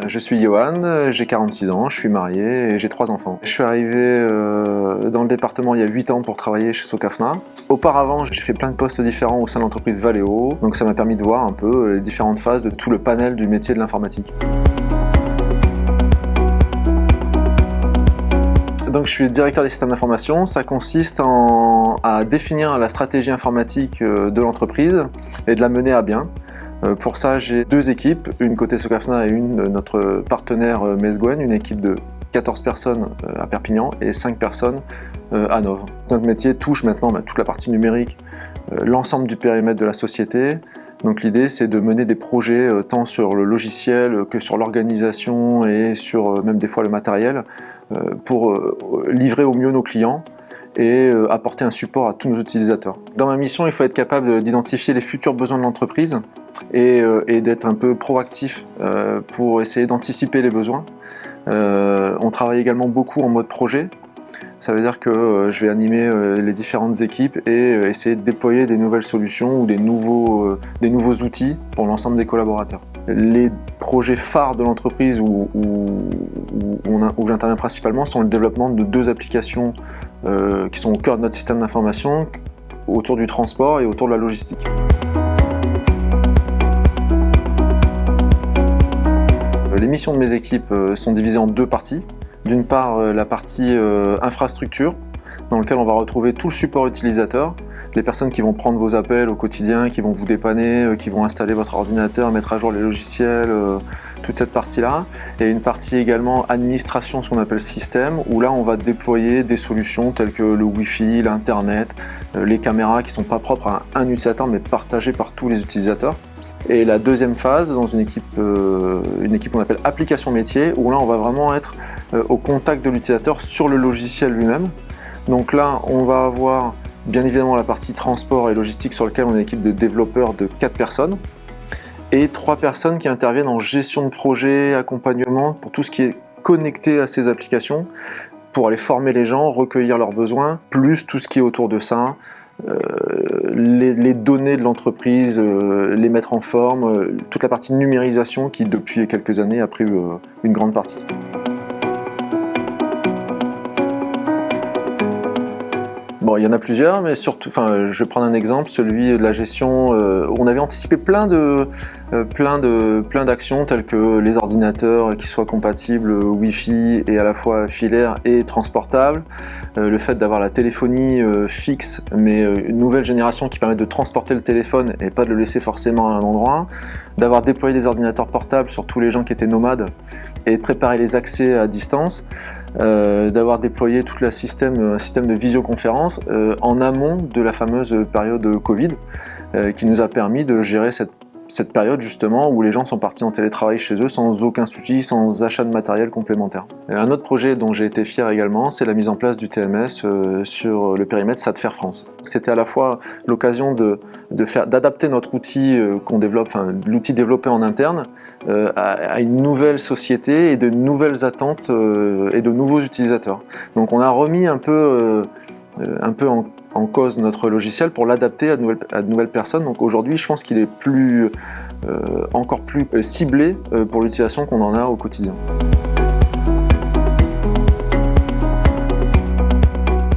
Je suis Johan, j'ai 46 ans, je suis marié et j'ai 3 enfants. Je suis arrivé dans le département il y a 8 ans pour travailler chez Socafna. Auparavant, j'ai fait plein de postes différents au sein de l'entreprise Valeo, donc ça m'a permis de voir un peu les différentes phases de tout le panel du métier de l'informatique. Donc je suis directeur des systèmes d'information. Ça consiste à définir la stratégie informatique de l'entreprise et de la mener à bien. Pour ça, j'ai 2 équipes, une côté Socafna et une notre partenaire Mesguen, une équipe de 14 personnes à Perpignan et 5 personnes à Nov. Notre métier touche maintenant toute la partie numérique, l'ensemble du périmètre de la société. Donc l'idée, c'est de mener des projets tant sur le logiciel que sur l'organisation et sur même des fois le matériel pour livrer au mieux nos clients et apporter un support à tous nos utilisateurs. Dans ma mission, il faut être capable d'identifier les futurs besoins de l'entreprise et d'être un peu proactif pour essayer d'anticiper les besoins. On travaille également beaucoup en mode projet. Ça veut dire que je vais animer les différentes équipes et essayer de déployer des nouvelles solutions ou des nouveaux outils pour l'ensemble des collaborateurs. Les projets phares de l'entreprise où j'interviens principalement sont le développement de 2 applications qui sont au cœur de notre système d'information autour du transport et autour de la logistique. Les missions de mes équipes sont divisées en 2 parties. D'une part, la partie infrastructure, dans laquelle on va retrouver tout le support utilisateur, les personnes qui vont prendre vos appels au quotidien, qui vont vous dépanner, qui vont installer votre ordinateur, mettre à jour les logiciels, toute cette partie-là. Et une partie également administration, ce qu'on appelle système, où là on va déployer des solutions telles que le Wi-Fi, l'Internet, les caméras qui ne sont pas propres à un utilisateur mais partagées par tous les utilisateurs. Et la deuxième phase, dans une équipe qu'on appelle application métier, où là on va vraiment être au contact de l'utilisateur sur le logiciel lui-même. Donc là, on va avoir bien évidemment la partie transport et logistique sur laquelle on a une équipe de développeurs de 4 personnes et 3 personnes qui interviennent en gestion de projet, accompagnement pour tout ce qui est connecté à ces applications, pour aller former les gens, recueillir leurs besoins, plus tout ce qui est autour de ça, les données de l'entreprise, les mettre en forme, toute la partie numérisation qui depuis quelques années a pris une grande partie. Bon, il y en a plusieurs, mais surtout, je vais prendre un exemple, celui de la gestion. On avait anticipé plein d'actions telles que les ordinateurs qui soient compatibles Wi-Fi et à la fois filaire et transportable, le fait d'avoir la téléphonie fixe, mais une nouvelle génération qui permet de transporter le téléphone et pas de le laisser forcément à un endroit, d'avoir déployé des ordinateurs portables sur tous les gens qui étaient nomades et de préparer les accès à distance. D'avoir déployé tout un système de visioconférence en amont de la fameuse période Covid qui nous a permis de gérer cette période justement où les gens sont partis en télétravail chez eux sans aucun souci, sans achat de matériel complémentaire. Un autre projet dont j'ai été fier également, c'est la mise en place du TMS sur le périmètre SATFair France. C'était à la fois l'occasion d'adapter notre outil qu'on développe, l'outil développé en interne, à une nouvelle société et de nouvelles attentes et de nouveaux utilisateurs. Donc on a remis un peu en cause notre logiciel pour l'adapter à de nouvelles personnes. Donc aujourd'hui, je pense qu'il est encore plus ciblé pour l'utilisation qu'on en a au quotidien.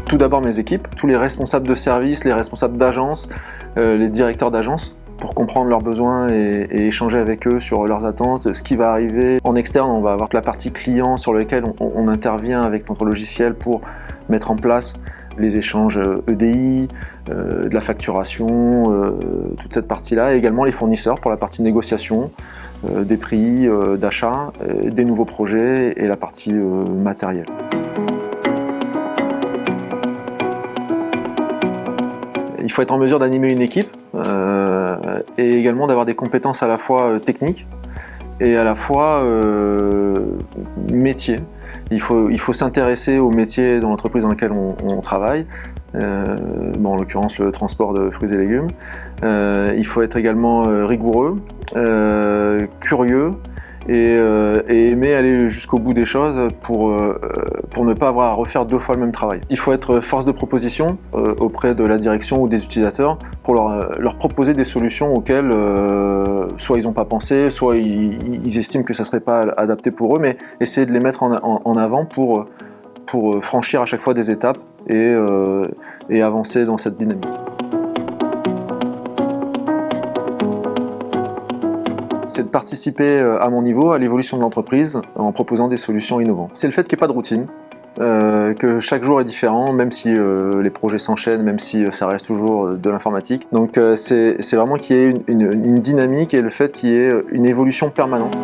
Tout d'abord mes équipes, tous les responsables de service, les responsables d'agence, les directeurs d'agence, pour comprendre leurs besoins et échanger avec eux sur leurs attentes, ce qui va arriver. En externe, on va avoir la partie client sur laquelle on intervient avec notre logiciel pour mettre en place les échanges EDI, de la facturation, toute cette partie-là, et également les fournisseurs pour la partie négociation, des prix, d'achat, des nouveaux projets et la partie matérielle. Il faut être en mesure d'animer une équipe et également d'avoir des compétences à la fois techniques et à la fois métier. Il faut s'intéresser au métier dans l'entreprise dans laquelle on travaille, en l'occurrence le transport de fruits et légumes. Il faut être également rigoureux, curieux et aimer aller jusqu'au bout des choses pour ne pas avoir à refaire 2 fois le même travail. Il faut être force de proposition, auprès de la direction ou des utilisateurs pour leur proposer des solutions auxquelles soit ils n'ont pas pensé, soit ils estiment que ça ne serait pas adapté pour eux, mais essayer de les mettre en avant pour franchir à chaque fois des étapes et avancer dans cette dynamique. C'est de participer à mon niveau à l'évolution de l'entreprise en proposant des solutions innovantes. C'est le fait qu'il n'y ait pas de routine, que chaque jour est différent, même si les projets s'enchaînent, même si ça reste toujours de l'informatique. Donc c'est vraiment qu'il y ait une dynamique et le fait qu'il y ait une évolution permanente.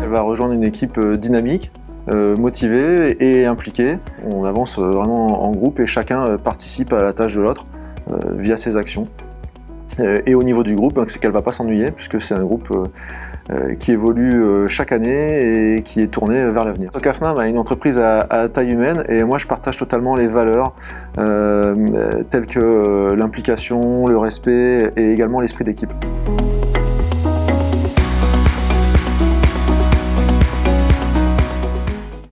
Elle va rejoindre une équipe dynamique, motivée et impliquée. On avance vraiment en groupe et chacun participe à la tâche de l'autre via ses actions. Et au niveau du groupe, c'est qu'elle ne va pas s'ennuyer puisque c'est un groupe qui évolue chaque année et qui est tourné vers l'avenir. Socafna est une entreprise à taille humaine et moi je partage totalement les valeurs telles que l'implication, le respect et également l'esprit d'équipe.